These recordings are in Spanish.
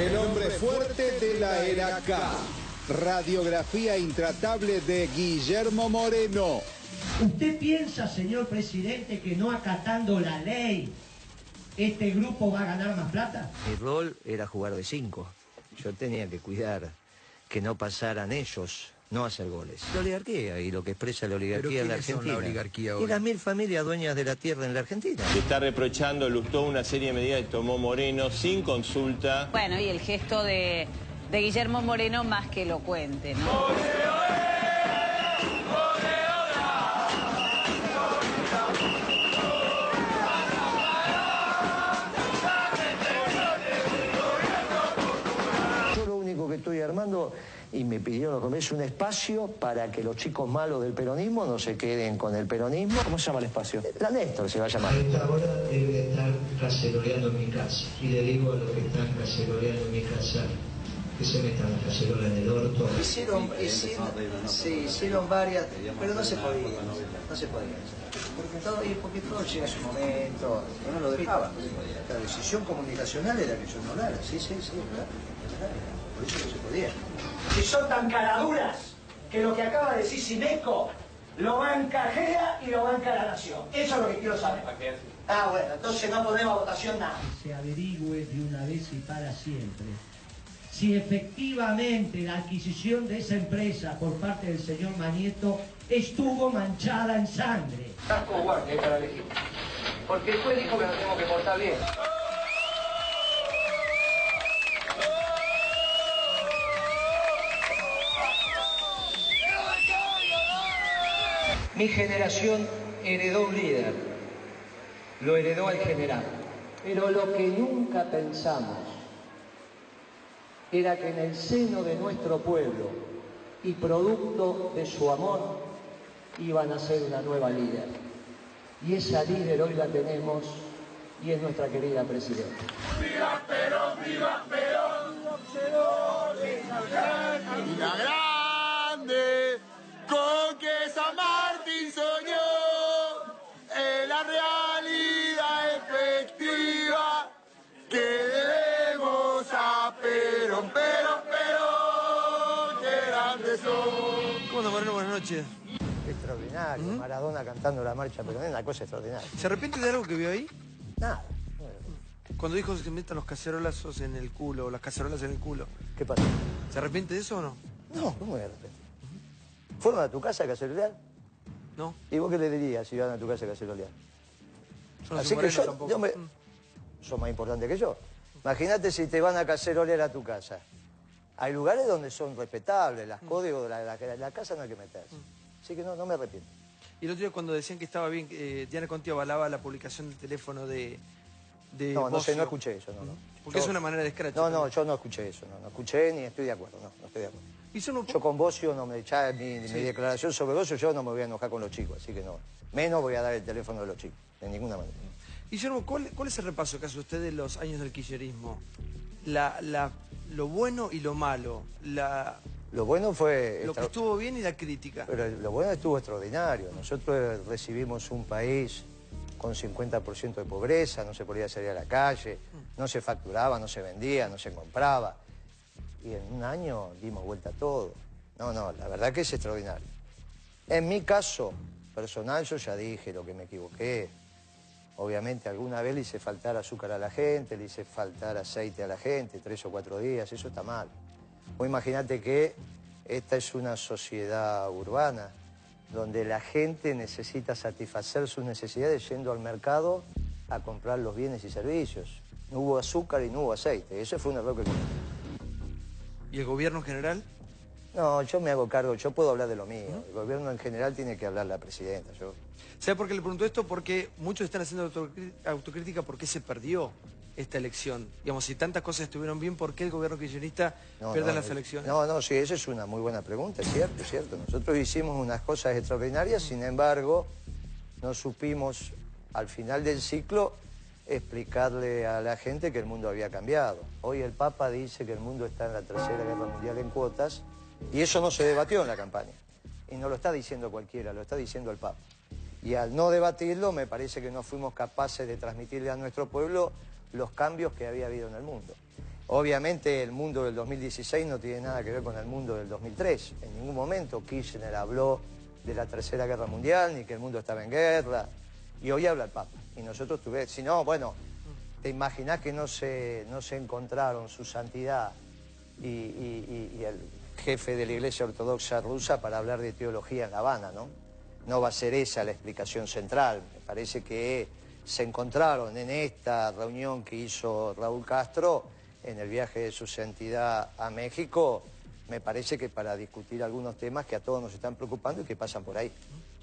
El hombre fuerte de la era K. Radiografía intratable de Guillermo Moreno. ¿Usted piensa, señor presidente, que no acatando la ley, este grupo va a ganar más plata? Mi rol era jugar de 5. Yo tenía que cuidar que no pasaran ellos, no hacer goles. La oligarquía y lo que expresa la oligarquía en la Argentina. ¿Quiénes son la oligarquía hoy? Y las 1000 familias dueñas de la tierra en la Argentina. Se está reprochando, Lustó, una serie de medidas que tomó Moreno sin consulta. Bueno, y el gesto de Guillermo Moreno más que elocuente, ¿no? Yo lo único que estoy armando, y me pidieron es un espacio para que los chicos malos del peronismo no se queden con el peronismo. ¿Cómo se llama el espacio? La Néstor se va a llamar. A esta hora debe estar caceroleando en mi casa. Y le digo a los que están caceroleando en mi casa que se metan la cacerola en el orto. Hicieron varias, pero no se podía. Porque todo llega a su momento. No lo dejaban. La decisión comunicacional era que yo no hablara. Sí, ¿verdad? Por eso no se podía. Si son tan caraduras que lo que acaba de decir Sinesco lo banca Gea y lo banca la Nación. Eso es lo que quiero saber. Bueno, entonces no ponemos a votación nada. Se averigüe de una vez y para siempre si efectivamente la adquisición de esa empresa por parte del señor Manieto estuvo manchada en sangre. Como guardia para elegir. Porque el juez dijo que nos tenemos que portar bien. Mi generación heredó un líder, lo heredó al general. Pero lo que nunca pensamos era que en el seno de nuestro pueblo y producto de su amor iban a ser una nueva líder. Y esa líder hoy la tenemos y es nuestra querida presidenta. ¡Viva Perón, viva Perón! ¡Y la grande! Con que San Martín soñó en la realidad efectiva que debemos a Perón, Perón, que grandes son. ¿Cómo anda, Moreno? Buenas noches. Extraordinario, Maradona cantando la marcha peronera, una cosa extraordinaria. ¿Se arrepiente de algo que vio ahí? Nada. Cuando dijo que se metan los cacerolazos en el culo, o las cacerolas en el culo. ¿Qué pasó? ¿Se arrepiente de eso o no? No, ¿cómo me arrepiento? ¿Fueron a tu casa a cacerolear? No. ¿Y vos qué le dirías si iban a tu casa a cacerolear? Yo no Así soy que Moreno tampoco. Sos más importante que yo. Imagínate si te van a cacerolear a tu casa. Hay lugares donde son respetables, los códigos de la casa no hay que meterse. Así que no me arrepiento. Y el otro día cuando decían que estaba bien, Diana Conti avalaba la publicación del teléfono de No Bocio. no escuché eso, no. Porque es una manera de escrache. No, yo no escuché eso, no escuché ni estoy de acuerdo, no estoy de acuerdo. Yo con Bocio no me ya mi declaración sobre Bocio, yo no me voy a enojar con los chicos, así que no. Menos voy a dar el teléfono de los chicos, de ninguna manera. Guillermo, ¿cuál es el repaso que hace usted de los años del kirchnerismo? Lo bueno y lo malo, Lo bueno fue... lo que estuvo bien y la crítica. Pero lo bueno estuvo extraordinario. Nosotros recibimos un país con 50% de pobreza, no se podía salir a la calle, no se facturaba, no se vendía, no se compraba. Y en un año dimos vuelta a todo. No, la verdad que es extraordinario. En mi caso personal, yo ya dije lo que me equivoqué. Obviamente alguna vez le hice faltar azúcar a la gente, le hice faltar aceite a la gente, 3 o 4 días, eso está mal. Vos imaginate que esta es una sociedad urbana donde la gente necesita satisfacer sus necesidades yendo al mercado a comprar los bienes y servicios. No hubo azúcar y no hubo aceite, eso fue un error que cometí. ¿Y el gobierno en general? No, yo me hago cargo, yo puedo hablar de lo mío. El gobierno en general tiene que hablar la presidenta. ¿Sabe por qué le pregunto esto? Porque muchos están haciendo autocrítica por qué se perdió esta elección. Digamos, si tantas cosas estuvieron bien, ¿por qué el gobierno kirchnerista pierde las elecciones? Sí, esa es una muy buena pregunta, es cierto. Nosotros hicimos unas cosas extraordinarias, sin embargo, no supimos al final del ciclo explicarle a la gente que el mundo había cambiado. Hoy el Papa dice que el mundo está en la Tercera Guerra Mundial en cuotas, y eso no se debatió en la campaña. Y no lo está diciendo cualquiera, lo está diciendo el Papa. Y al no debatirlo, me parece que no fuimos capaces de transmitirle a nuestro pueblo los cambios que había habido en el mundo. Obviamente el mundo del 2016 no tiene nada que ver con el mundo del 2003. En ningún momento Kirchner habló de la Tercera Guerra Mundial, ni que el mundo estaba en guerra. Y hoy habla el Papa. Y nosotros tuvimos... Si no, bueno, te imaginás que no se encontraron su santidad y el jefe de la Iglesia Ortodoxa rusa para hablar de teología en La Habana, ¿no? No va a ser esa la explicación central. Me parece que se encontraron en esta reunión que hizo Raúl Castro en el viaje de su santidad a México, me parece que para discutir algunos temas que a todos nos están preocupando y que pasan por ahí.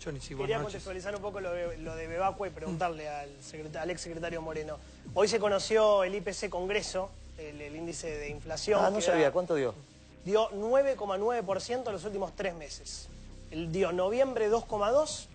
Johnny, sí, Quería contextualizar un poco lo de Bebacua y preguntarle al exsecretario Moreno. Hoy se conoció el IPC Congreso, el índice de inflación. Ah, no sabía, ¿cuánto dio? Dio 9,9% en los últimos 3 meses. Dio noviembre 2,2%,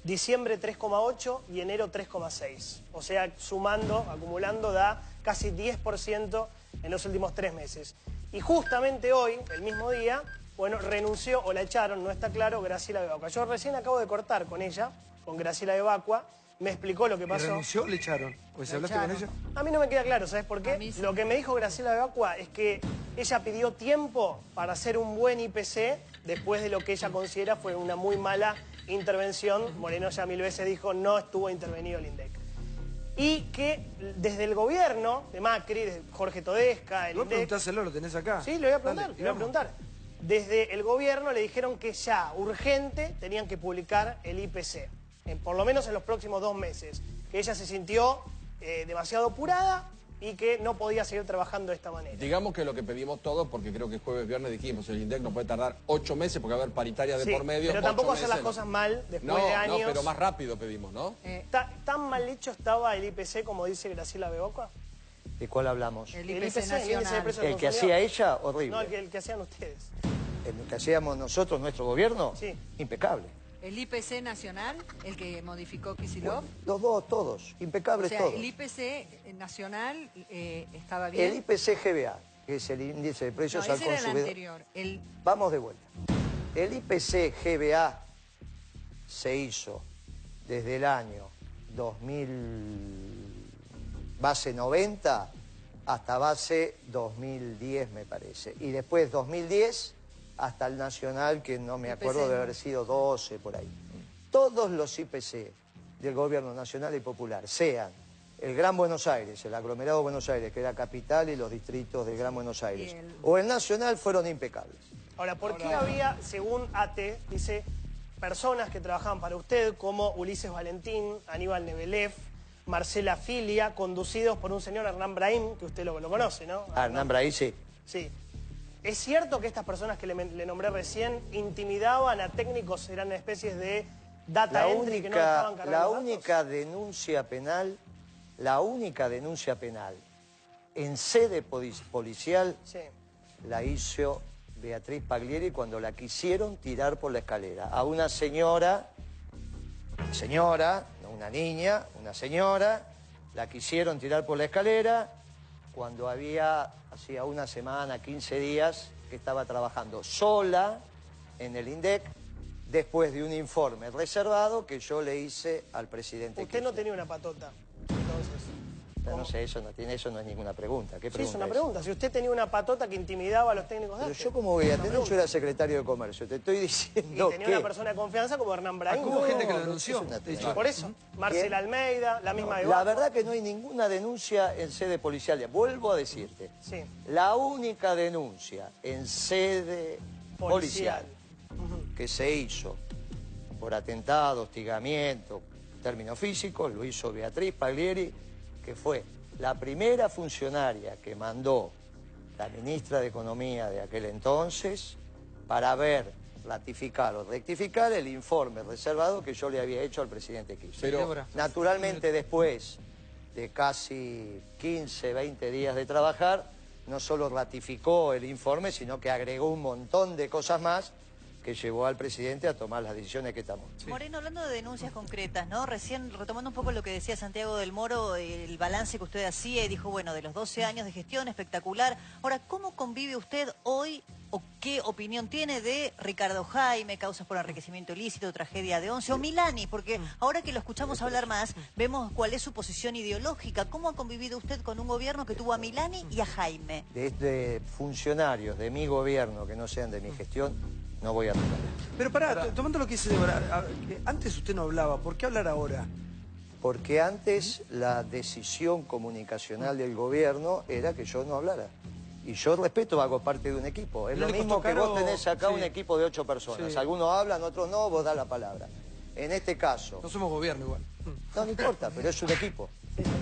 diciembre 3,8% y enero 3,6%. O sea, sumando, acumulando, da casi 10% en los últimos 3 meses. Y justamente hoy, el mismo día, bueno, renunció o la echaron, no está claro, Graciela Bebacua. Yo recién acabo de cortar con ella, con Graciela Bebacua, me explicó lo que pasó. ¿Renunció o le echaron? ¿O se hablaste con ella? A mí no me queda claro, ¿sabes por qué? Sí. Lo que me dijo Graciela Bebacua es que ella pidió tiempo para hacer un buen IPC después de lo que ella considera fue una muy mala intervención. Moreno ya 1000 veces dijo no estuvo intervenido el INDEC. Y que desde el gobierno de Macri, de Jorge Todesca, el INDEC... Preguntáselo, lo tenés acá. Sí, le voy a preguntar, le voy a preguntar. Desde el gobierno le dijeron que ya, urgente, tenían que publicar el IPC. Por lo menos en los próximos 2 meses. Que ella se sintió demasiado apurada y que no podía seguir trabajando de esta manera. Digamos que lo que pedimos todos, porque creo que jueves, viernes dijimos, el INDEC no puede tardar 8 meses porque va a haber paritaria de por medio. Pero tampoco hacer las cosas mal después de años. No, pero más rápido pedimos, ¿no? ¿Tan mal hecho estaba el IPC como dice Graciela Bebacua? ¿De cuál hablamos? El IPC nacional. ¿El que hacía ella? Horrible. No, el que hacían ustedes. ¿El que hacíamos nosotros, nuestro gobierno? Sí. Impecable. ¿El IPC nacional, el que modificó Kicillof? Bueno, los dos, todos, impecables todos. El IPC nacional estaba bien. El IPC GBA, que es el índice de precios al consumidor. Ese era el anterior. Vamos de vuelta. El IPC GBA se hizo desde el año 2000, base 90, hasta base 2010, me parece. Y después 2010... hasta el nacional, que no me acuerdo de haber sido 12, por ahí. Todos los IPC del gobierno nacional y popular, sean el Gran Buenos Aires, el aglomerado Buenos Aires, que era capital, y los distritos del Gran Buenos Aires, o el nacional, fueron impecables. Ahora, ¿por qué había, según ATE, dice, personas que trabajaban para usted, como Ulises Valentín, Aníbal Nebelev, Marcela Filia, conducidos por un señor Hernán Brahim, que usted lo conoce, ¿no? Hernán Brahim, sí. Sí. ¿Es cierto que estas personas que le nombré recién intimidaban a técnicos, eran especies de data entry que no estaban cargando la única denuncia penal en sede policial la hizo Beatriz Paglieri cuando la quisieron tirar por la escalera. A una señora, no una niña, una señora, la quisieron tirar por la escalera cuando hacía una semana, 15 días, que estaba trabajando sola en el INDEC, después de un informe reservado que yo le hice al presidente Usted no tenía una patota, entonces. No sé, eso no es ninguna pregunta. ¿Qué pregunta es una pregunta. Si usted tenía una patota que intimidaba a los técnicos de Pero yo como voy a tener, yo era secretario de Comercio, te estoy diciendo que... Y tenía una persona de confianza como Hernán Brahim. Hubo gente que lo denunció. Por eso, Marcela Almeida, la misma de La verdad que no hay ninguna denuncia en sede policial. Vuelvo a decirte. Sí. La única denuncia en sede policial que se hizo por atentado, hostigamiento, términos físicos, lo hizo Beatriz Paglieri, que fue la primera funcionaria que mandó la ministra de Economía de aquel entonces para ratificar o rectificar el informe reservado que yo le había hecho al presidente Kirchner. Pero naturalmente después de casi 15, 20 días de trabajar, no solo ratificó el informe, sino que agregó un montón de cosas más que llevó al presidente a tomar las decisiones que tomó. Moreno, hablando de denuncias concretas, ¿no? Recién, retomando un poco lo que decía Santiago del Moro, el balance que usted hacía y dijo, bueno, de los 12 años de gestión, espectacular. Ahora, ¿cómo convive usted hoy o qué opinión tiene de Ricardo Jaime, causas por enriquecimiento ilícito, tragedia de 11, o Milani? Porque ahora que lo escuchamos hablar más, vemos cuál es su posición ideológica. ¿Cómo ha convivido usted con un gobierno que tuvo a Milani y a Jaime? De funcionarios de mi gobierno que no sean de mi gestión, no voy a tocar. Pero pará, tomando lo que dice Débora, antes usted no hablaba, ¿por qué hablar ahora? Porque antes la decisión comunicacional del gobierno era que yo no hablara. Y yo respeto, hago parte de un equipo. Es lo mismo que vos tenés acá un equipo de 8 personas. Sí. Algunos hablan, otros no, vos das la palabra. En este caso... No somos gobierno igual. No importa, pero es un equipo.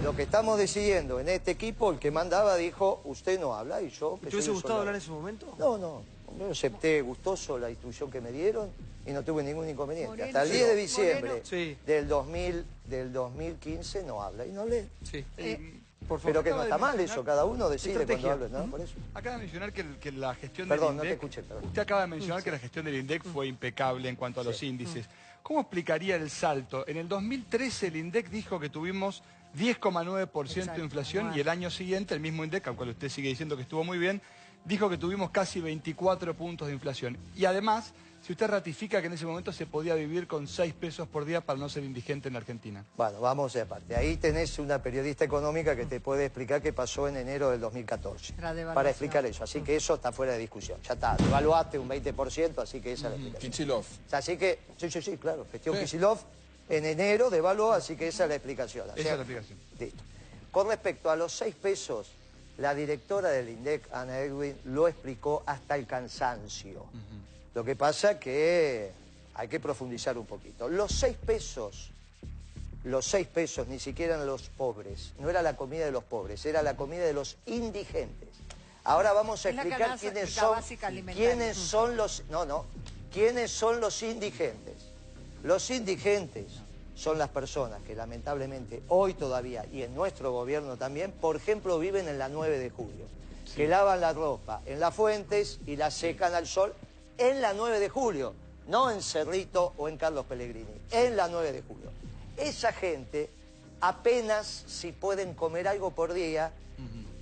Lo que estamos decidiendo en este equipo, el que mandaba dijo, usted no habla y yo... ¿Te hubiese gustado hablar en ese momento? No. Yo acepté gustoso la instrucción que me dieron y no tuve ningún inconveniente. Moreno, hasta el 10 de diciembre Moreno. del 2015 no habla y no hablé. Sí. Por favor. Pero que no está mal eso, cada uno decide cuando habla, ¿no? Por eso. Acaba de mencionar que la gestión Perdón, del INDEC... no te escuché, perdón. Usted acaba de mencionar que la gestión del INDEC fue impecable en cuanto a los índices. ¿Cómo explicaría el salto? En el 2013 el INDEC dijo que tuvimos 10,9% de inflación y el año siguiente el mismo INDEC, al cual usted sigue diciendo que estuvo muy bien, dijo que tuvimos casi 24 puntos de inflación. Y además, si usted ratifica que en ese momento se podía vivir con 6 pesos por día para no ser indigente en la Argentina. Bueno, vamos de aparte. Ahí tenés una periodista económica que te puede explicar qué pasó en enero del 2014. Para explicar eso. Así que eso está fuera de discusión. Ya está, devaluaste un 20%, así que esa es la explicación. Kicillof. Así que, sí, claro. Gestión Kicillof en enero devaluó, así que esa es la explicación. O sea, Esa es la explicación. Listo. Con respecto a los 6 pesos, la directora del INDEC, Ana Edwin, lo explicó hasta el cansancio. Lo que pasa que hay que profundizar un poquito. Los 6 pesos, ni siquiera eran los pobres. No era la comida de los pobres, era la comida de los indigentes. Ahora vamos a explicar quiénes son los indigentes. Los indigentes son las personas que lamentablemente hoy todavía, y en nuestro gobierno también, por ejemplo, viven en la 9 de julio. Que lavan la ropa en Las Fuentes y la secan al sol en la 9 de julio. No en Cerrito o en Carlos Pellegrini, en la 9 de julio. Esa gente apenas si pueden comer algo por día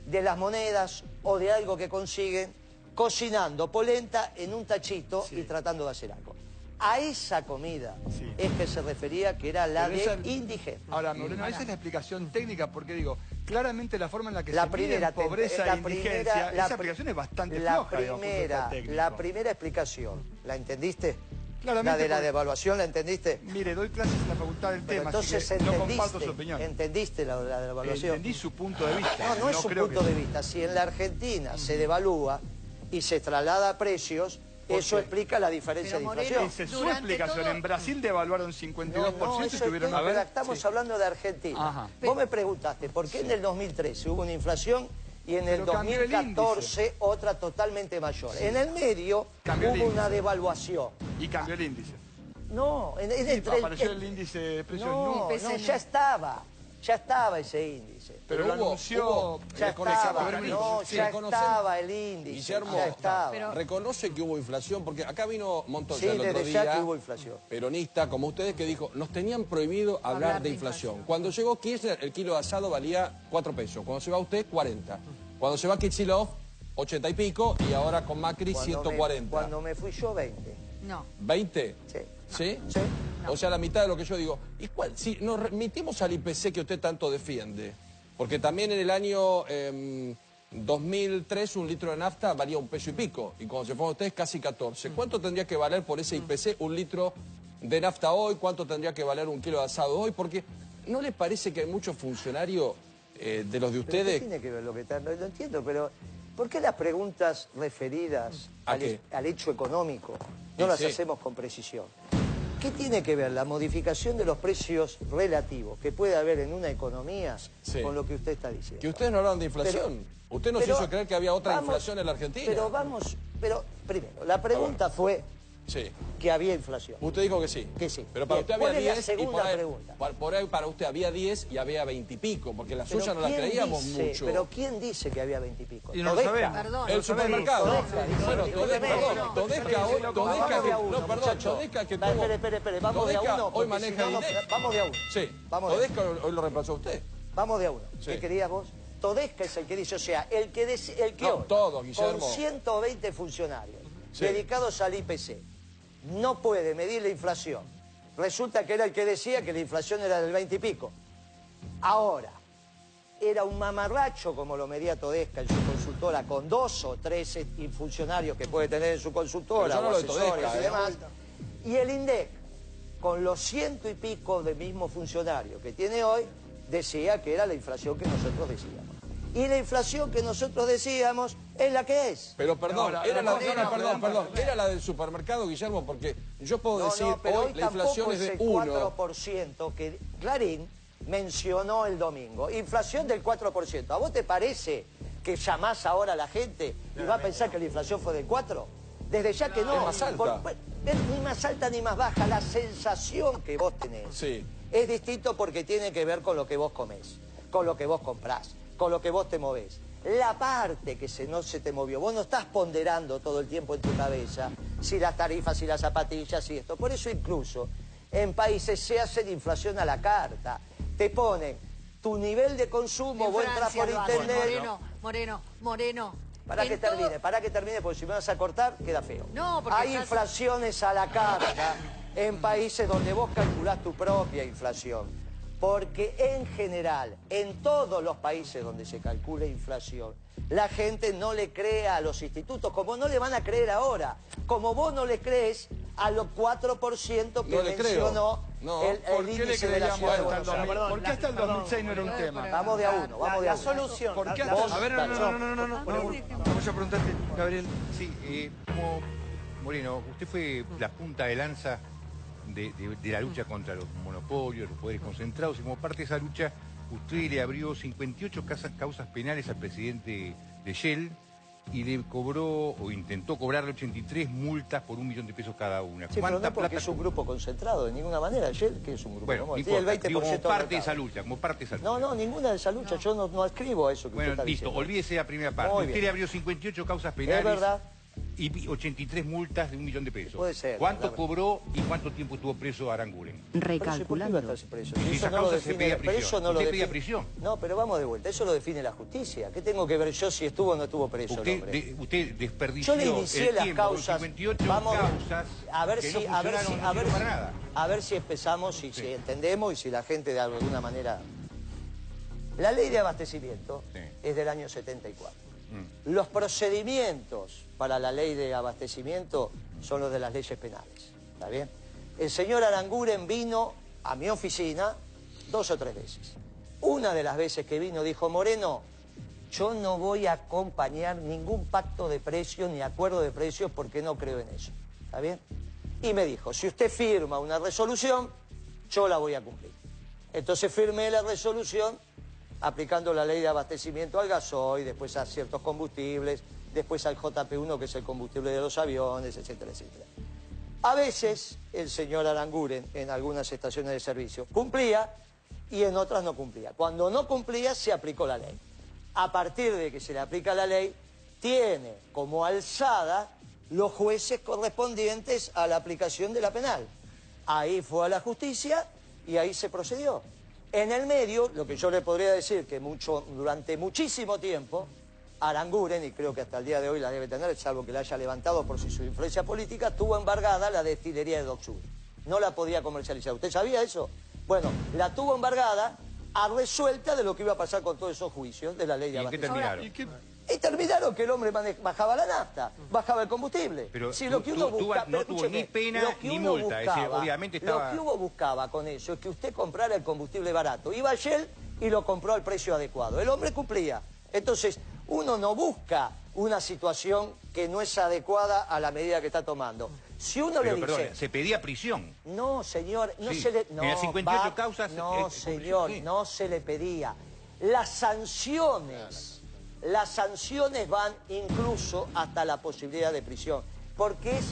de las monedas o de algo que consiguen cocinando polenta en un tachito y tratando de hacer algo. A esa comida es que se refería que era la de indigente. Ahora, Moreno, esa es la explicación técnica, porque digo, claramente la forma en la que se mide pobreza e indigencia, esa explicación es bastante floja, digamos, desde el punto de vista técnico. La primera explicación, ¿la entendiste? Claramente, la de la devaluación, ¿la entendiste? Mire, doy clases en la facultad del tema, entonces así que no comparto su opinión. ¿Entendiste la devaluación? Entendí su punto de vista. No es su punto de vista. Si en la Argentina se devalúa y se traslada a precios, eso explica la diferencia de inflación. Esa es su explicación. En Brasil devaluaron 52% y tuvieron a ver... Estamos hablando de Argentina. Vos me preguntaste, ¿por qué en el 2013 hubo una inflación y en el 2014 otra totalmente mayor? En el medio hubo una devaluación. Y cambió el índice. No, apareció el índice de precios. No, ya estaba ese índice. Pero lo anunció... Ya estaba el índice. Guillermo, ya estaba. reconoce que hubo inflación, porque acá vino Montoya Sí, el otro desde ya día, que hubo inflación. peronista, como ustedes, que dijo, nos tenían prohibido hablar de inflación. Cuando llegó Kirchner, el kilo de asado valía 4 pesos. Cuando se va usted, 40. Cuando se va Kicillof, 80 y pico, y ahora con Macri, 140. Cuando me fui yo, 20. No. ¿20? Sí. ¿Sí? Sí. O sea, la mitad de lo que yo digo. ¿Y cuál? Si nos remitimos al IPC que usted tanto defiende, porque también en el año 2003 un litro de nafta valía 1 peso y pico, y cuando se fueron ustedes casi 14. ¿Cuánto tendría que valer por ese IPC un litro de nafta hoy? ¿Cuánto tendría que valer un kilo de asado hoy? Porque ¿no le parece que hay muchos funcionarios de los de ustedes? ¿Qué tiene que ver lo que está? No lo entiendo, pero ¿por qué las preguntas referidas al hecho económico no las hacemos con precisión? ¿Qué tiene que ver la modificación de los precios relativos que puede haber en una economía con lo que usted está diciendo? Que ustedes no hablaron de inflación. Usted nos hizo creer que había otra inflación en la Argentina. Pero primero, la pregunta fue Sí. que había inflación. Usted dijo que sí. Que sí. Pero para Bien, usted había ¿cuál es la 10 segunda y por pregunta? por ahí para usted había 10 y había 20 y pico, porque la suya no la ¿quién creíamos dice, mucho. Pero ¿quién dice que había 20 y pico? Y no lo sabemos. Perdón. El supermercado. Bueno, Todeska hoy, Vamos de a uno, no, perdón, muchacho. Todeska que Espere, tuvo... espere, vamos de a Todeska uno. hoy porque maneja si no, INDEC. vamos de a uno. Sí, Vamos de a Todeska hoy lo reemplazó a usted. Vamos de a uno. Sí. ¿Qué querías vos? Todeska es el que dice, o sea, el que No, hoy, todos, Guillermo. con 120 funcionarios Sí. dedicados al IPC, no puede medir la inflación. Resulta que era el que decía que la inflación era del 20 y pico. Ahora, era un mamarracho como lo medía Todeska en su consultora, con 2 o 3 funcionarios que puede tener en su consultora, Pero yo no o lo de asesores Todeska, y demás. Y el INDEC, con los 100 y pico de mismos funcionarios que tiene hoy, decía que era la inflación que nosotros decíamos. Y la inflación que nosotros decíamos es la que es. Pero perdón, No, era perdón. era la del supermercado, Guillermo, porque yo puedo decir, pero hoy la inflación es de 1. 4% que Clarín mencionó el domingo. Inflación del 4%. ¿A vos te parece que llamás ahora a la gente y va a pensar que la inflación fue del 4%? Desde ya que no. Es más alta. Ni más alta ni más baja. La sensación que vos tenés Sí. es distinto porque tiene que ver con lo que vos comés, con lo que vos comprás, con lo que vos te movés. La parte que no se te movió, vos no estás ponderando todo el tiempo en tu cabeza si las tarifas, si las zapatillas y esto. Por eso incluso en países se hace inflación a la carta. Te ponen tu nivel de consumo, En vos entras por Francia lo hacen. internet. Moreno. Para que En todo- termine, porque si me vas a cortar, queda feo. No, porque hay estás- inflaciones a la carta en países donde vos calculás tu propia inflación. Porque en general, en todos los países donde se calcula inflación, la gente no le cree a los institutos, como no le van a creer ahora. Como vos no le crees a los 4% que No le creo. mencionó No. el ¿Por qué le índice de la creíamos ciudad de hasta el Buenos Aires. 2000? ¿Por qué hasta el 2006 no era un tema? Vamos de a uno, vamos de a La uno. solución. ¿Por qué la- hasta- la- A ver, no. Vamos a preguntarte, Gabriel. Sí, como Moreno, usted fue la punta de lanza de la lucha contra los monopolios, los poderes concentrados, y como parte de esa lucha, usted le abrió 58 causas penales al presidente de Shell y le cobró, o intentó cobrarle 83 multas por $1 millón cada una. Sí, pero no porque es un grupo concentrado, de ninguna manera. Shell, que es un grupo. Bueno, ¿no? no Tiene el importa, 20% digo, del como parte de mercado. esa lucha, como parte de esa lucha. No, ninguna de esa lucha. Yo no escribo a eso que Bueno, usted está listo, diciendo. olvídese la primera parte. Muy Usted bien. le abrió 58 causas penales. Es verdad. Y 83 multas de $1 millón. Puede ser, ¿Cuánto la verdad. cobró y cuánto tiempo estuvo preso Aranguren? Recalculando. Preso. Y Eso esa no lo causa se define, pedía pero prisión. eso no lo Usted pedía define- prisión. No, pero vamos de vuelta. Eso lo define la justicia. ¿Qué tengo que ver yo si estuvo o no estuvo preso el hombre? Usted desperdició Yo le inicié el las tiempo con causas. 58 Vamos causas a ver que si, no a ver funcionaron, si, no a ver sirvieron si, para nada. a ver si empezamos y si entendemos y si la gente de alguna manera. La ley de abastecimiento es del año 74. Los procedimientos para la ley de abastecimiento son los de las leyes penales. ¿Está bien? El señor Aranguren vino a mi oficina 2 o 3 veces. Una de las veces que vino dijo, Moreno, yo no voy a acompañar ningún pacto de precios ni acuerdo de precios porque no creo en eso. ¿Está bien? Y me dijo, si usted firma una resolución, yo la voy a cumplir. Entonces firmé la resolución aplicando la ley de abastecimiento al gasoil, después a ciertos combustibles, después al JP1, que es el combustible de los aviones, etcétera, etcétera. A veces el señor Aranguren en algunas estaciones de servicio cumplía y en otras no cumplía. Cuando no cumplía se aplicó la ley. A partir de que se le aplica la ley, tiene como alzada los jueces correspondientes a la aplicación de la penal. Ahí fue a la justicia y ahí se procedió. En el medio, lo que yo le podría decir que durante muchísimo tiempo, Aranguren, y creo que hasta el día de hoy la debe tener, salvo que la haya levantado por su influencia política, tuvo embargada la destilería de Dock Sud. No la podía comercializar. ¿Usted sabía eso? Bueno, la tuvo embargada a resuelta de lo que iba a pasar con todos esos juicios de la ley de ¿Y en qué abastecimiento. terminaron? Y terminaron que el hombre bajaba la nafta, bajaba el combustible. Pero si lo que uno busca, no tuvo ni pena lo que ni uno multa. Es decir, obviamente estaba... Lo que uno buscaba con eso es que usted comprara el combustible barato. Iba a Shell y lo compró al precio adecuado. El hombre cumplía. Entonces, uno no busca una situación que no es adecuada a la medida que está tomando. Si uno Pero, le dice... perdón, se pedía prisión. No, señor, no Sí. se le... En No, las 58 causas, no, señor, sí. no se le pedía. Las sanciones van incluso hasta la posibilidad de prisión, porque es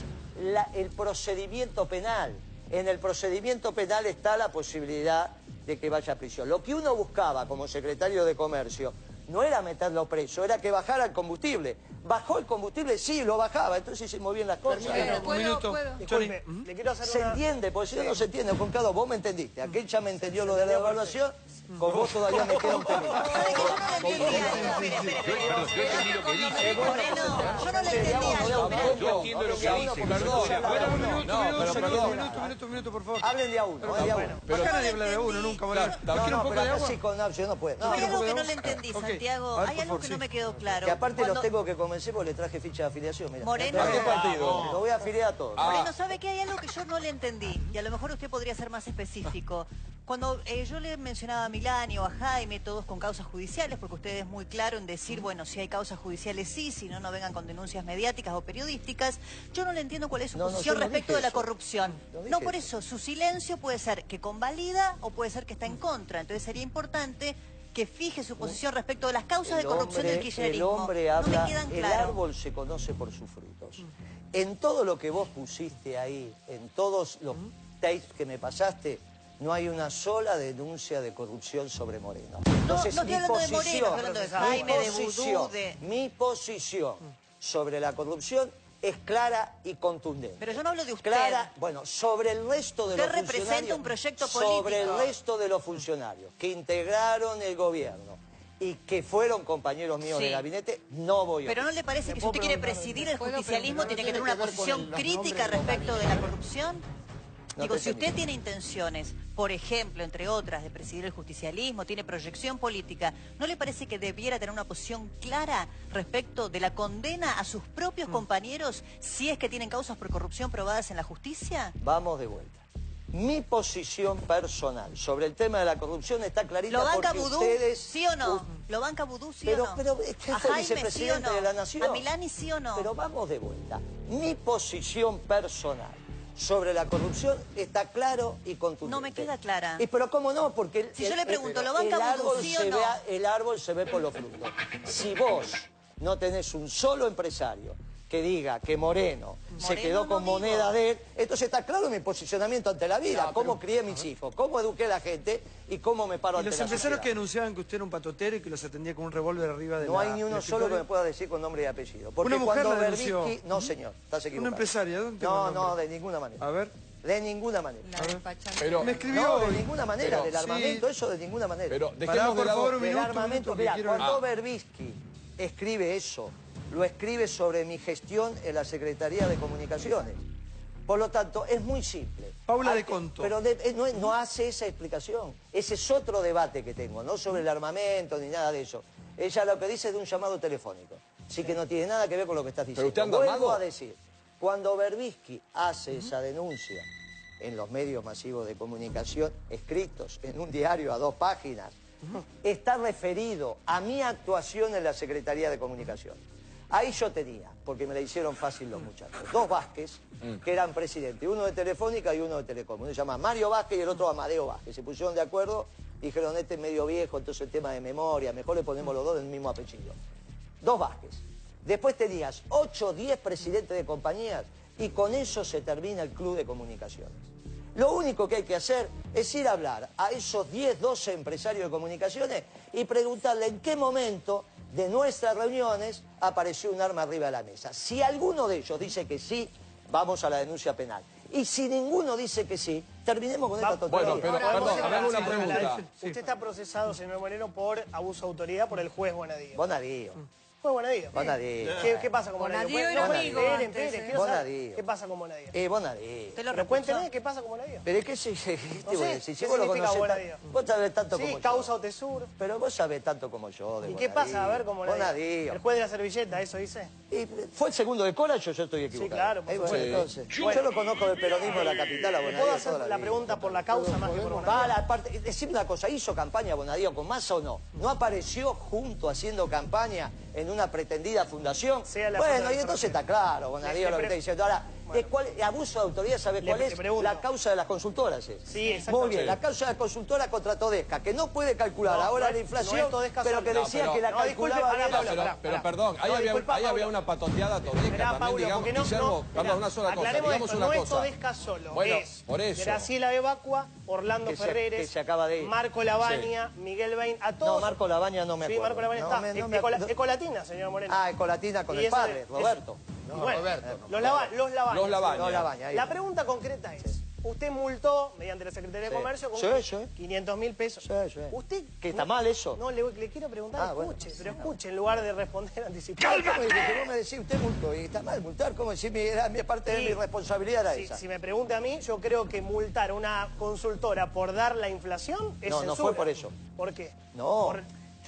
el procedimiento penal. En el procedimiento penal está la posibilidad de que vaya a prisión. Lo que uno buscaba como secretario de Comercio no era meterlo preso, era que bajara el combustible. ¿Bajó el combustible? Sí, lo bajaba, entonces se movían las cosas. Un minuto. Disculpe, le quiero hacer Se entiende, porque si no, no se entiende. Concado, vos me entendiste. Aquel ya me entendió lo de la evaluación, con vos todavía me queda un temita. Yo no le entendí algo. Yo entiendo lo que dice. Un minuto, por favor. Hablen de a uno, de a uno. Acá nadie habla de uno, nunca. No, pero acá sí con yo no puedo. Hay algo que no le entendí, Santiago. Hay algo que no me quedó claro. Que aparte los tengo que convencer porque le traje ficha de afiliación. Mira. Moreno. ¿A qué partido? Lo voy a afiliar a todos. Moreno, ¿sabe qué? Hay algo que yo no le entendí. Y a lo mejor usted podría ser más específico. Cuando yo le mencionaba a Milani o a Jaime, todos con causas judiciales, porque usted es muy claro en decir, bueno, si hay causas judiciales sí, si no, no vengan con denuncias mediáticas o periodísticas. Yo no le entiendo cuál es su posición respecto de la corrupción. No, por eso, su silencio puede ser que convalida o puede ser que está en contra. Entonces sería importante que fije su posición respecto de las causas de corrupción del kirchnerismo. El hombre habla, no me quedan el claro. árbol se conoce por sus frutos. En todo lo que vos pusiste ahí, en todos los tapes que me pasaste, no hay una sola denuncia de corrupción sobre Moreno. Entonces, no estoy hablando de Moreno, estoy hablando de Jaime, de Vudú, mi posición sobre la corrupción es clara y contundente. Pero yo no hablo de usted. Clara, bueno, sobre el resto de los funcionarios. Usted representa un proyecto político. Sobre el resto de los funcionarios que integraron el gobierno y que fueron compañeros míos de gabinete, no voy a... ¿Pero no le parece que si usted quiere presidir el justicialismo tiene que tener una posición crítica respecto de la corrupción? Digo, si usted tiene intenciones, por ejemplo, entre otras, de presidir el justicialismo, tiene proyección política, ¿no le parece que debiera tener una posición clara respecto de la condena a sus propios compañeros si es que tienen causas por corrupción probadas en la justicia? Vamos de vuelta. Mi posición personal sobre el tema de la corrupción está clarita. ¿Lo banca porque Vudú, ustedes... sí o no? ¿Lo banca Vudú, sí o no? Pero es que ¿A es el Jaime, vicepresidente sí o no? de la Nación. ¿A Milani, sí o no? Pero vamos de vuelta. Mi posición personal sobre la corrupción está claro y contundente. No me queda clara. Pero cómo no, porque si yo le pregunto, ¿lo banca Vudú, sí o no? El árbol se ve por los frutos. Si vos no tenés un solo empresario que diga que Moreno se quedó con moneda de él, entonces está claro mi posicionamiento ante la vida, cómo crié a mis hijos, cómo eduqué a la gente y cómo me paro ante la sociedad. Y los empresarios que denunciaban que usted era un patotero y que los atendía con un revólver arriba de No hay ni uno solo que me pueda decir con nombre y apellido. Porque ¿Una mujer cuando la denunció? Berbisky... No, señor, estás equivocado. ¿Una empresaria? ¿Dónde No, de ninguna manera. A ver. De ninguna manera. Pero, me escribió no, de ninguna manera, del armamento, eso de ninguna manera. Pero dejemos de lado del armamento. Mira, cuando Berbisky escribe eso, lo escribe sobre mi gestión en la Secretaría de Comunicaciones. Por lo tanto, es muy simple. Paula de Conto. Pero no hace esa explicación. Ese es otro debate que tengo, no sobre el armamento ni nada de eso. Ella lo que dice es de un llamado telefónico. Así que no tiene nada que ver con lo que estás diciendo. ¿Pero usted anda Vuelvo armado? a decir, cuando Berbisky hace esa denuncia en los medios masivos de comunicación, escritos en un diario a 2 páginas, está referido a mi actuación en la Secretaría de Comunicación. Ahí yo tenía, porque me la hicieron fácil los muchachos, 2 Vázquez que eran presidentes, uno de Telefónica y uno de Telecom. Uno se llama Mario Vázquez y el otro Amadeo Vázquez. Se pusieron de acuerdo, dijeron, este es medio viejo, entonces el tema de memoria, mejor le ponemos los dos del mismo apellido. 2 Vázquez. Después tenías 8 o 10 presidentes de compañías y con eso se termina el club de comunicaciones. Lo único que hay que hacer es ir a hablar a esos 10, 12 empresarios de comunicaciones y preguntarle en qué momento de nuestras reuniones apareció un arma arriba de la mesa. Si alguno de ellos dice que sí, vamos a la denuncia penal. Y si ninguno dice que sí, terminemos con esta tontería. Bueno, pero perdón, hagamos una pregunta. Usted está procesado, señor Moreno, por abuso de autoridad por el juez Bonadío. Bonadío. Juez Bonadío. Bonadío. ¿Qué pasa con Bonadío? Bonadío y Esperen, Bonadío. ¿qué pasa con Bonadío? Bonadío. Pero cuénteme, ¿qué pasa con Bonadío? Pero es que si vos lo significa conocés, Bonadío? vos sabés tanto como Sí, yo. causa o tesur. Pero vos sabés tanto como yo de ¿Y qué pasa? A ver, ¿cómo Bonadío. El juez de la servilleta, ¿eso dice? Y fue el segundo de cola, yo estoy equivocado. Sí, claro, por Bueno, supuesto. entonces, yo lo conozco del peronismo de la capital a Bonadío. ¿Puedo hacer toda la vida. pregunta por la causa más que por Bonadío? Vale, aparte, decime una cosa, ¿hizo campaña Bonadío con Massa o no? ¿No apareció junto haciendo campaña en una pretendida fundación? Sea la Bueno, fundación y entonces está claro, Bonadío lo que está diciendo. Ahora, Abuso de autoridad, ¿sabe cuál es? La causa de las consultoras. Sí, exactamente. Muy bien, la causa de la consultora contra Todesca, que no puede calcular ahora la inflación, pero que decía que la calculaba bien. Pero perdón, ahí había una patoteada Todesca también, digamos. Guillermo, perdón, una sola cosa, digamos una no es cosa. Todesca solo, Bueno, es por eso. Graciela Bebacua, Orlando Ferreres, que se acaba de ir. Marco Labaña, Miguel Bain, a todos. No, Marco Labaña no me acuerdo. Sí, Marco Labaña está. Ecolatina, señor Moreno. Ah, Ecolatina con el padre, Roberto. Bueno, los Labaña. La pregunta concreta es, usted multó, mediante la Secretaría de Comercio, con 500.000 pesos. ¿Usted ¿Que está mal eso? No, le quiero preguntar, pero escuche en lugar de responder anticipado. ¡Cálmate! Que vos me decís, usted multó, y está mal multar, como decir, era parte de mi responsabilidad era esa. Si me pregunta a mí, yo creo que multar a una consultora por dar la inflación es censura. No fue por eso. ¿Por qué? No. Por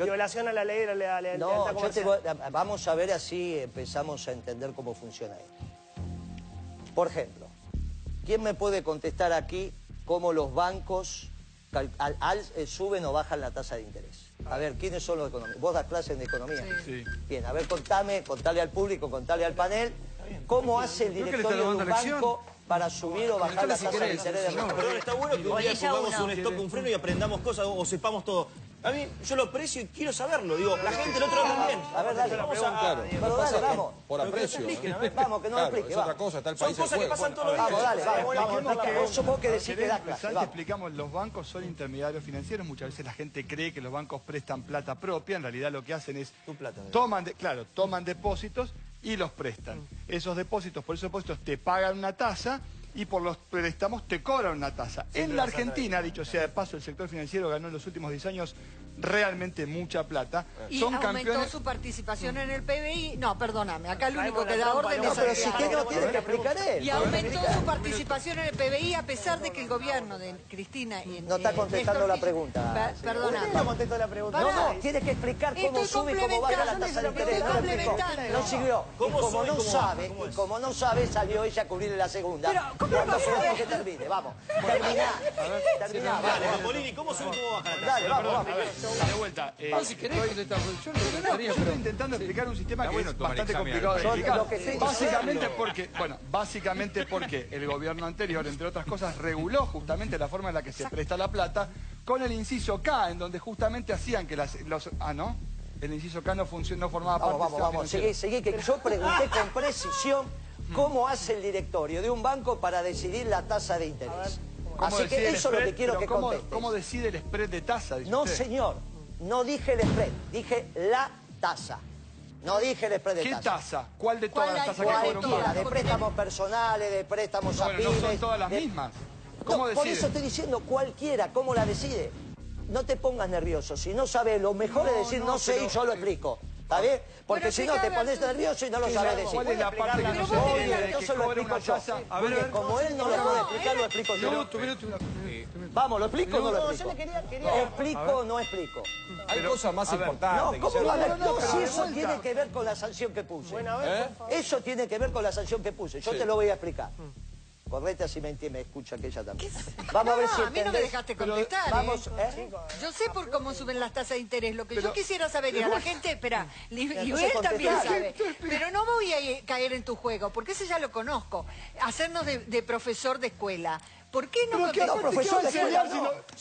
violación a la ley de la lealtad comercial. Vamos a ver así empezamos a entender cómo funciona esto. Por ejemplo, ¿quién me puede contestar aquí cómo los bancos suben o bajan la tasa de interés? A ver, ¿quiénes son los economistas? ¿Vos das clases de economía? Sí. Bien, a ver, contale al público, contale al panel, ¿cómo hace el directorio de un banco para subir o bajar la tasa de interés? Perdón, está bueno que un día pongamos un stop, un freno y aprendamos cosas o sepamos todo. A mí, yo lo aprecio y quiero saberlo. Digo, la gente el otro también. A ver, dale. Vamos Claro, Pero dale, vamos. por aprecio. Vamos, que no lo explique. Es otra cosa, está el país Son cosas que pasan todos los días. Vamos, dale. Vos supongo que decís que das clase. Antes explicamos, los bancos son intermediarios financieros. Muchas veces la gente cree que los bancos prestan plata propia. En realidad lo que hacen es... toman depósitos y los prestan. Esos depósitos, por esos depósitos te pagan una tasa y por los préstamos te cobran una tasa. En la Argentina, dicho sea de paso, el sector financiero ganó en los últimos 10 años realmente mucha plata. Y son aumentó campeones... su participación en el PBI. No, perdóname, acá el único que da orden es... pero si usted no tiene que explicar él. Y aumentó su participación en el PBI a pesar de que el gobierno de Cristina... No está contestando la pregunta. Perdóname. Usted no contestó la pregunta. No, tiene que explicar cómo sube y cómo baja la tasa de interés. No siguió. Y como no sabe, salió ella a cubrirle la segunda. Pero, ¿cómo va a saber? Que termine, vamos. Terminá. Dale, Polini, ¿cómo sube y cómo baja la tasa? Dale, vamos. De vuelta. Estoy intentando explicar un sistema que es bastante complicado de explicar. Básicamente porque el gobierno anterior, entre otras cosas, reguló justamente la forma en la que se presta la plata con el inciso K, en donde justamente hacían que ¿no? El inciso K no formaba parte del sistema financiero. Seguí, que yo pregunté con precisión cómo hace el directorio de un banco para decidir la tasa de interés. Así que eso es lo que quiero que conteste. ¿Cómo decide el spread de tasa? No, señor. No dije el spread. Dije la tasa. No dije el spread de tasa. ¿Qué tasa? ¿Cuál de todas las tasas que cobra un Cualquiera, banco? de préstamos personales, de préstamos a pymes. No son todas las mismas. ¿Cómo decide? Por eso estoy diciendo cualquiera, ¿cómo la decide? No te pongas nervioso. Si no sabes, lo mejor es decir no sé y yo lo explico. ¿Está bien? Porque si no te pones nervioso y no lo sabes decir. ¿Cuál es la parte que no se entiende? Eso lo explico yo. Porque como él no lo puede explicar, lo explico yo. Vamos, ¿lo explico o no lo explico? ¿Explico o no explico? Hay cosas más importantes. No, ¿cómo va a haber? No, si eso tiene que ver con la sanción que puse. Eso tiene que ver con la sanción que puse. Yo te lo voy a explicar. Correte así me escucha que ella también. Vamos a ver si a mí no me dejaste contestar. Vamos, Yo sé por cómo suben las tasas de interés. Lo que yo quisiera saber es a la gente, espera, y él también sabe. Pero no voy a caer en tu juego, porque ese ya lo conozco. Hacernos de profesor de escuela. ¿Por qué no me profesor de escuela?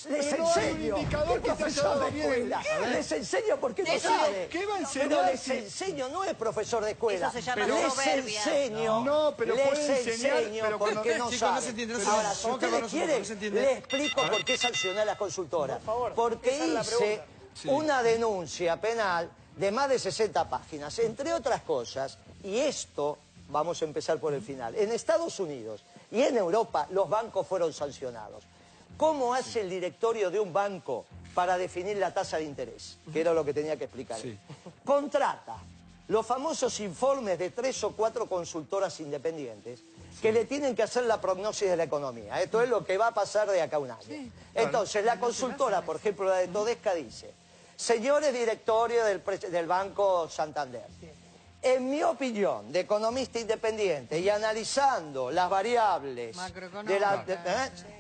Les enseño. ¿Qué profesor de escuela? Les enseño porque no sabe. ¿Qué va a enseñar? Pero les enseño, no es profesor de escuela. Eso se llama les enseño. No, pero les enseño porque no sabe. Ahora, si ustedes quieren, les explico por qué sancioné a las consultoras. Porque hice una denuncia penal de más de 60 páginas. Entre otras cosas, y esto, vamos a empezar por el final, en Estados Unidos y en Europa los bancos fueron sancionados. ¿Cómo hace el directorio de un banco para definir la tasa de interés? Que era lo que tenía que explicar. Contrata los famosos informes de 3 o 4 consultoras independientes que le tienen que hacer la prognosis de la economía. Esto es lo que va a pasar de acá a un año. Entonces, la consultora, por ejemplo, la de Todesca dice, señores directorio del Banco Santander, en mi opinión, de economista independiente y analizando las variables,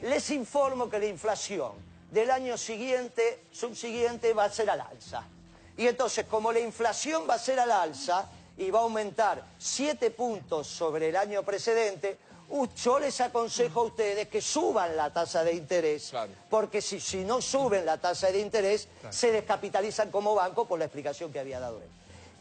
les informo que la inflación del año subsiguiente va a ser al alza. Y entonces, como la inflación va a ser al alza y va a aumentar 7 puntos sobre el año precedente, yo les aconsejo a ustedes que suban la tasa de interés, porque si no suben la tasa de interés, se descapitalizan como banco por la explicación que había dado él.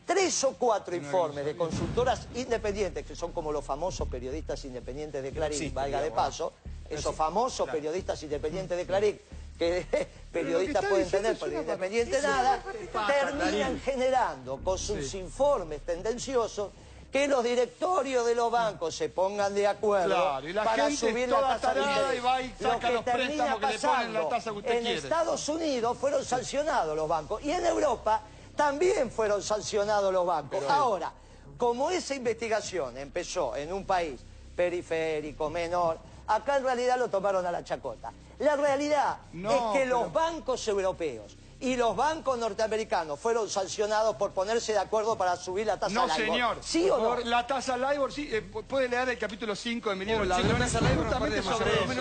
3 o 4 informes de consultoras independientes, que son como los famosos periodistas independientes de Clarín, valga de paso, esos famosos periodistas independientes de Clarín, que periodistas pueden tener, pero independiente nada, terminan generando con sus informes tendenciosos que los directorios de los bancos se pongan de acuerdo para subir la tasa de interés. Lo que termina pasando en Estados Unidos fueron sancionados los bancos y en Europa también fueron sancionados los bancos. Ahora, como esa investigación empezó en un país periférico, menor, acá en realidad lo tomaron a la chacota. La realidad es que los bancos europeos y los bancos norteamericanos fueron sancionados por ponerse de acuerdo para subir la tasa LIBOR. No, señor. ¿Sí o no? La tasa LIBOR, sí. Puede leer el capítulo 5 de mi libro. La tasa LIBOR justamente sobre eso.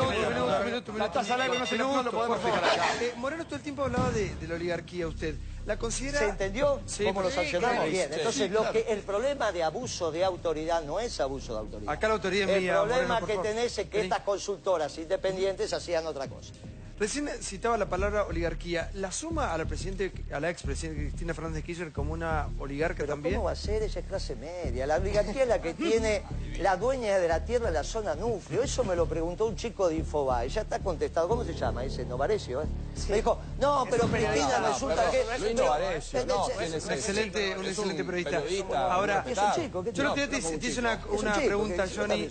La tasa LIBOR no lo podemos explicar acá. Moreno todo el tiempo hablaba de la oligarquía, usted. ¿La considera? ¿Se entendió cómo lo sancionamos? Claro. Bien, entonces el problema de abuso de autoridad no es abuso de autoridad. Acá la autoridad es mía. El problema Moreno, que tenés es que estas consultoras independientes hacían otra cosa. Recién citaba la palabra oligarquía. ¿La suma a la expresidenta Cristina Fernández de Kirchner como una oligarca también? ¿Cómo va a ser? Ella es clase media. La oligarquía es la que tiene la dueña de la tierra en la zona núcleo. Eso me lo preguntó un chico de Infobae. Ya está contestado. ¿Cómo se llama ese? Novarecio, ¿eh? Sí. Me dijo, no, pero Cristina resulta que... Luis Novarecio, no. Un excelente periodista. Ahora, es un chico. Yo lo que te hice una pregunta, Johnny,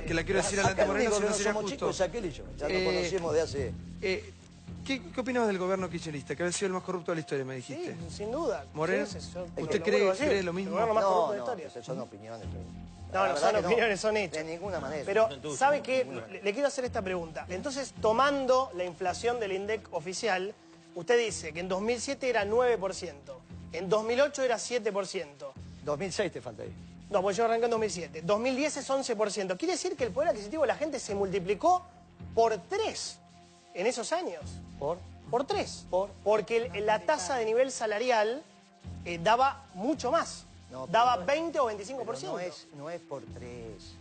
que la quiero decir adelante Moreno, si no sería justo. Chicos, aquel y yo. Ya lo conocimos de hace... ¿Qué opinas del gobierno kirchnerista? Que había sido el más corrupto de la historia, me dijiste. Sí, sin duda. Moreno, ¿usted cree lo mismo? No, son opiniones. No son opiniones, son hechos. De ninguna manera. Pero, ¿sabe qué? Le quiero hacer esta pregunta. Entonces, tomando la inflación del INDEC oficial, usted dice que en 2007 era 9%, en 2008 era 7%. 2006 te falta ahí. No, pues yo arranqué en 2007. 2010 es 11%. Quiere decir que el poder adquisitivo de la gente se multiplicó por 3 en esos años. Por 3. Porque la tasa de nivel salarial daba mucho más. No, daba 20 o 25%. No es por 3.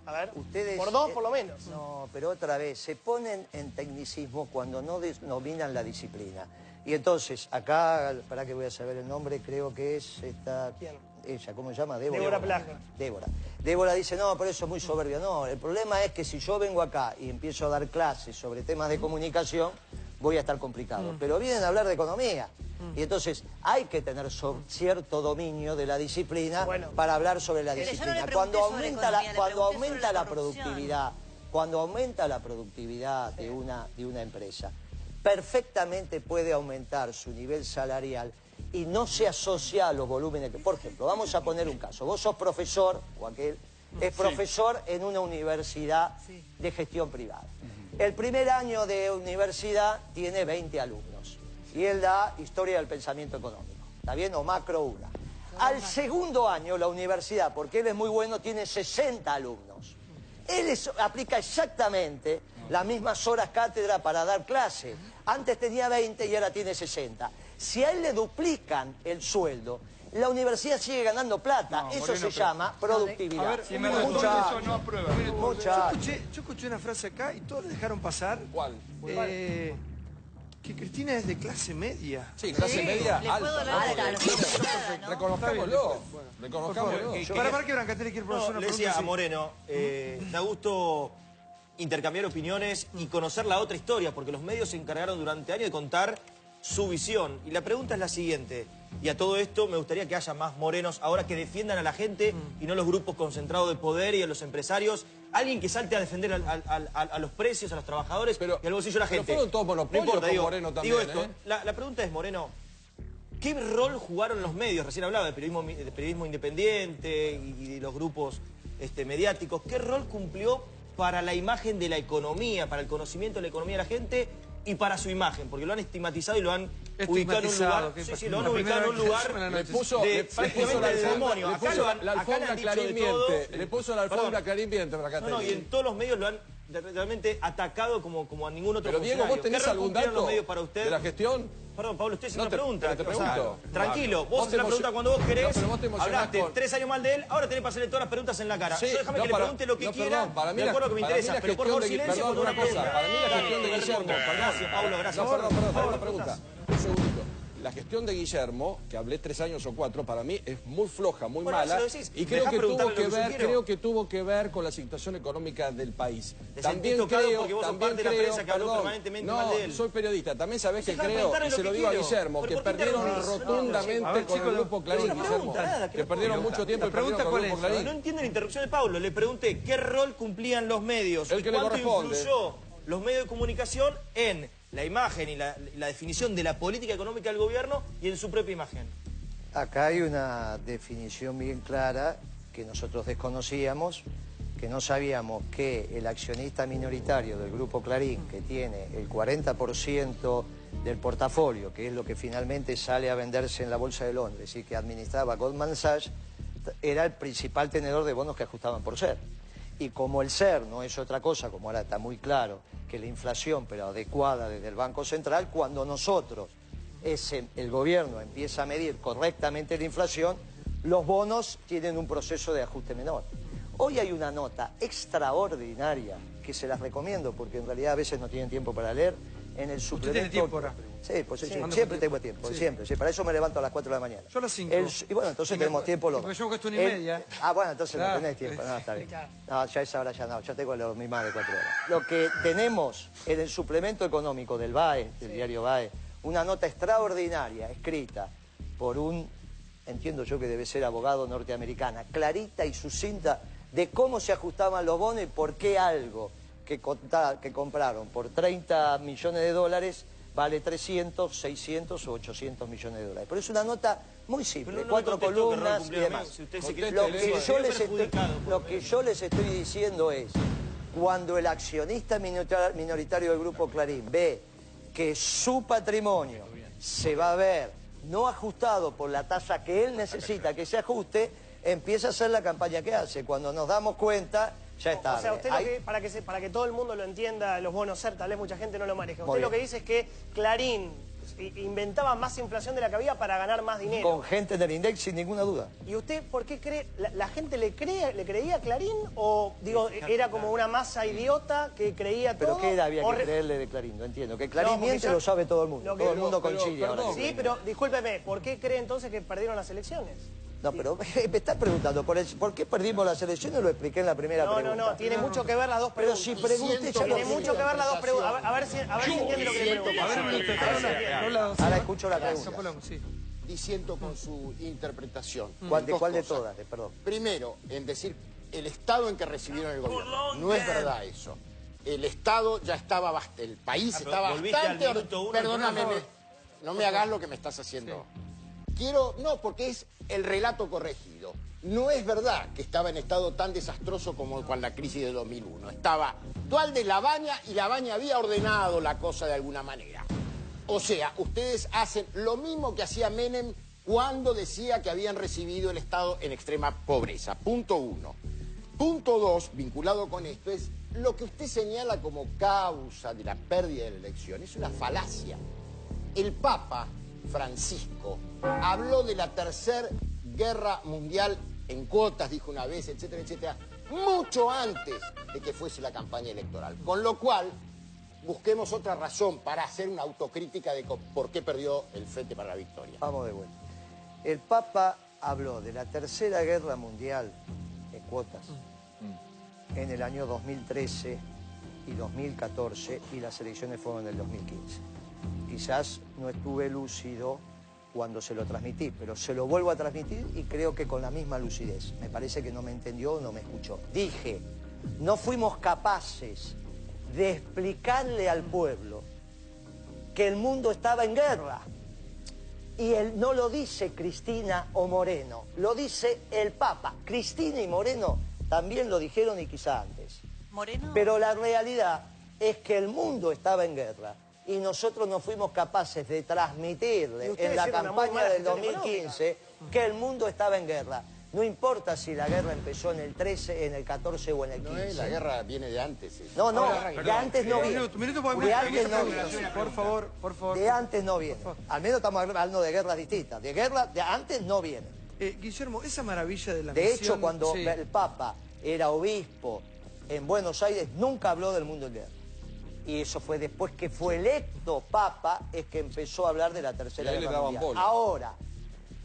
A ver, ustedes, por 2 por lo menos. No, pero otra vez, se ponen en tecnicismo cuando no dominan la disciplina. Y entonces, acá, para que voy a saber el nombre, creo que es esta... ¿Quién? Ella, ¿cómo se llama? Débora Plaja. Débora dice, no, pero eso es muy soberbio. No, el problema es que si yo vengo acá y empiezo a dar clases sobre temas de comunicación, voy a estar complicado. Pero vienen a hablar de economía. Y entonces hay que tener cierto dominio de la disciplina para hablar sobre la disciplina. Cuando aumenta la productividad de una empresa, perfectamente puede aumentar su nivel salarial y no se asocia a los volúmenes. Por ejemplo, vamos a poner un caso. Vos sos profesor, o aquel es profesor en una universidad de gestión privada. El primer año de universidad tiene 20 alumnos. Y él da historia del pensamiento económico. ¿Está bien? O macro una. Al segundo año, la universidad, porque él es muy bueno, tiene 60 alumnos. Él aplica exactamente las mismas horas cátedra para dar clase. Antes tenía 20 y ahora tiene 60. Si a él le duplican el sueldo, la universidad sigue ganando plata. Eso se llama productividad. A ver, si me eso no aprueba. Yo escuché una frase acá y todos le dejaron pasar. ¿Cuál? Que Cristina es de clase media. Sí, clase media alta. Reconozcámoslo. Para Marque Brancatelli quiere profesor una le pregunta. decía a Moreno, da gusto intercambiar opiniones y conocer la otra historia, porque los medios se encargaron durante años de contar su visión. Y la pregunta es la siguiente, y a todo esto me gustaría que haya más morenos ahora que defiendan a la gente y no los grupos concentrados de poder y a los empresarios. Alguien que salte a defender a los precios, a los trabajadores y al bolsillo de la gente. Pero fueron todos monopolios con Moreno también. Digo esto, la pregunta es, Moreno, ¿qué rol jugaron los medios? Recién hablaba de periodismo independiente y de los grupos mediáticos. ¿Qué rol cumplió para la imagen de la economía, para el conocimiento de la economía de la gente y para su imagen? Porque lo han estigmatizado y lo han ubicado en un lugar... Sí, lo han ubicado en un lugar prácticamente de demonio. Le puso la alfombra Clarín miente. Le puso la alfombra Clarín miente para acá. No, y en todos los medios lo han realmente atacado como a ningún otro Pero Diego, ¿vos tenés algún dato los medios para usted? de la gestión? Perdón, Pablo, usted se No me te- pregunta. te O sea, pregunto. tranquilo, vos Vos haces la te pregunta cuando vos querés. No, pero vos te emocionás Hablaste con- 3 años mal de él, ahora tenés para hacerle todas las preguntas en la cara. Sí, Yo déjame no, que le para- pregunte lo que no, quiera, perdón, para mí de la- acuerdo que me para mí interesa. la Pero por gestión favor, de- silencio perdón, cuando una uno cosa, pregunta. para mí la gestión de Guillermo, perdón. Gracias, Pablo, gracias. No, perdón, Pablo, una pregunta. Un segundito. La gestión de Guillermo, que hablé 3 años o 4, para mí es muy floja, muy Bueno, mala. se lo decís. Y Dejá preguntarle lo que yo quiero. creo que tuvo que ver con la situación económica del país. Te sentís tocado porque vos sos parte de la prensa que habló perdón, permanentemente no, mal de él. soy periodista. También sabés que Dejá creo, preguntarle y lo se que lo digo a quiero. Guillermo, ¿Pero que por qué perdieron interrumpís? rotundamente con el Grupo Clarín, Es una pregunta, Guillermo. nada, Que perdieron mucho tiempo y perdieron con el Grupo Clarín. No entiende la interrupción de Pablo. Le pregunté qué rol cumplían los medios El y que le cuánto corresponde. influyó los medios de comunicación en la imagen y la definición de la política económica del gobierno y en su propia imagen. Acá hay una definición bien clara que nosotros desconocíamos, que no sabíamos que el accionista minoritario del Grupo Clarín, que tiene el 40% del portafolio, que es lo que finalmente sale a venderse en la Bolsa de Londres y que administraba Goldman Sachs, era el principal tenedor de bonos que ajustaban por ser. Y como el ser no es otra cosa, como ahora está muy claro, que la inflación, pero adecuada desde el Banco Central, cuando nosotros, el gobierno empieza a medir correctamente la inflación, los bonos tienen un proceso de ajuste menor. Hoy hay una nota extraordinaria que se las recomiendo porque en realidad a veces no tienen tiempo para leer en el suplemento. ¿Usted tiene tiempo ahora? Sí, pues Sí. siempre tengo tiempo, Sí. siempre. Sí, para eso me levanto a las 4 de la mañana. Yo a las 5. Y bueno, entonces tenemos tiempo los Porque yo hago esto 1:30. bueno, entonces Claro. no tenés tiempo. No, está bien. No, ya esa hora ya no. Ya tengo que dormir más de 4 horas. Lo que tenemos en el suplemento económico del BAE, del diario BAE, una nota extraordinaria escrita por un, entiendo yo que debe ser abogado norteamericana, clarita y sucinta de cómo se ajustaban los bonos y por qué algo que compraron por 30 millones de dólares vale 300, 600 o 800 millones de dólares. Pero es una nota muy simple, Pero no 4 me contestó qué rol columnas y cumplía demás. si usted se quiere- Lo que yo les perjudicado lo que yo les estoy diciendo es, cuando el accionista minoritario del Grupo Clarín ve que su patrimonio se va a ver no ajustado por la tasa que él necesita que se ajuste, empieza a hacer la campaña que hace. Cuando nos damos cuenta, ya es tarde. O sea, usted para que todo el mundo lo entienda, los bonos SER, tal vez mucha gente no lo maneja. Usted lo que dice es que Clarín inventaba más inflación de la que había para ganar más dinero. Con gente del INDEC, sin ninguna duda. ¿Y usted por qué cree? ¿La gente le creía a Clarín? ¿O digo, era como una masa idiota que creía todo? ¿Pero qué había o que creerle de Clarín? No entiendo. Que Clarín porque miente ya- lo sabe todo el mundo. Todo el mundo coincide ahora. Sí, pero discúlpeme, ¿por qué cree entonces que perdieron las elecciones? No, pero me estás preguntando, ¿por qué perdimos las elecciones? Lo expliqué en la primera pregunta. No, tiene mucho que ver las dos Pero preguntas. si pregunté, ya lo Tiene mucho que ver las dos preguntas. A ver si entiende lo que le pregunto. Ahora escucho la pregunta. Diciendo con su interpretación. ¿Cuál Dos de cosas. todas? Perdón. Primero, en decir el estado en que recibieron el gobierno. No es verdad eso. El Estado ya estaba, el país pero estaba volviste bastante... al minuto uno, Perdóname, por favor. no me hagas lo que me estás haciendo. No, porque es el relato corregido. No es verdad que estaba en estado tan desastroso como con la crisis de 2001. Estaba Dualde, Labaña, y Labaña había ordenado la cosa de alguna manera. O sea, ustedes hacen lo mismo que hacía Menem cuando decía que habían recibido el Estado en extrema pobreza. Punto 1. Punto 2, vinculado con esto, es lo que usted señala como causa de la pérdida de la elección. Es una falacia. El Papa Francisco habló de la Tercera Guerra Mundial en cuotas, dijo una vez, etcétera, etcétera, mucho antes de que fuese la campaña electoral. Con lo cual, busquemos otra razón para hacer una autocrítica de por qué perdió el Frente para la Victoria. Vamos de vuelta. El Papa habló de la Tercera Guerra Mundial en cuotas en el año 2013 y 2014 y las elecciones fueron en el 2015. Quizás no estuve lúcido cuando se lo transmití, pero se lo vuelvo a transmitir y creo que con la misma lucidez. Me parece que no me entendió o no me escuchó. Dije, no fuimos capaces de explicarle al pueblo que el mundo estaba en guerra. Y no lo dice Cristina o Moreno, lo dice el Papa. Cristina y Moreno también lo dijeron y quizá antes. Moreno. Pero la realidad es que el mundo estaba en guerra y nosotros no fuimos capaces de transmitirle en la campaña del 2015 que el mundo estaba en guerra. No importa si la guerra empezó en el 13, en el 14 o en el 15. La guerra viene de antes. No, de antes no viene. De antes no viene. Por favor. De antes no viene. Al menos estamos hablando de guerras distintas. De guerra de antes no viene. Guillermo, esa maravilla de la De nación... hecho, cuando el Papa era obispo en Buenos Aires, nunca habló del mundo en guerra. Y eso fue después que fue electo Papa, es que empezó a hablar de la Tercera Guerra Mundial. Ahora,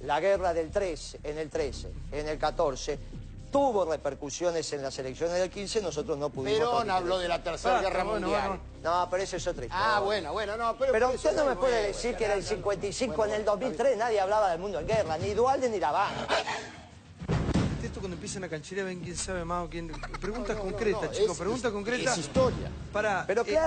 la guerra del 13, en el 13, en el 14, tuvo repercusiones en las elecciones del 15, nosotros no pudimos... Perón habló de la Tercera Guerra Mundial. No, pero eso es otra historia. Bueno, no, pero usted no me puede decir que en el 55, en el 2003, nadie hablaba del mundo en guerra, ni Duhalde ni Laván. Esto cuando empiezan a cancherear ven quién sabe más o quién... Preguntas concretas, chicos, preguntas concretas. Es historia. Pero claro.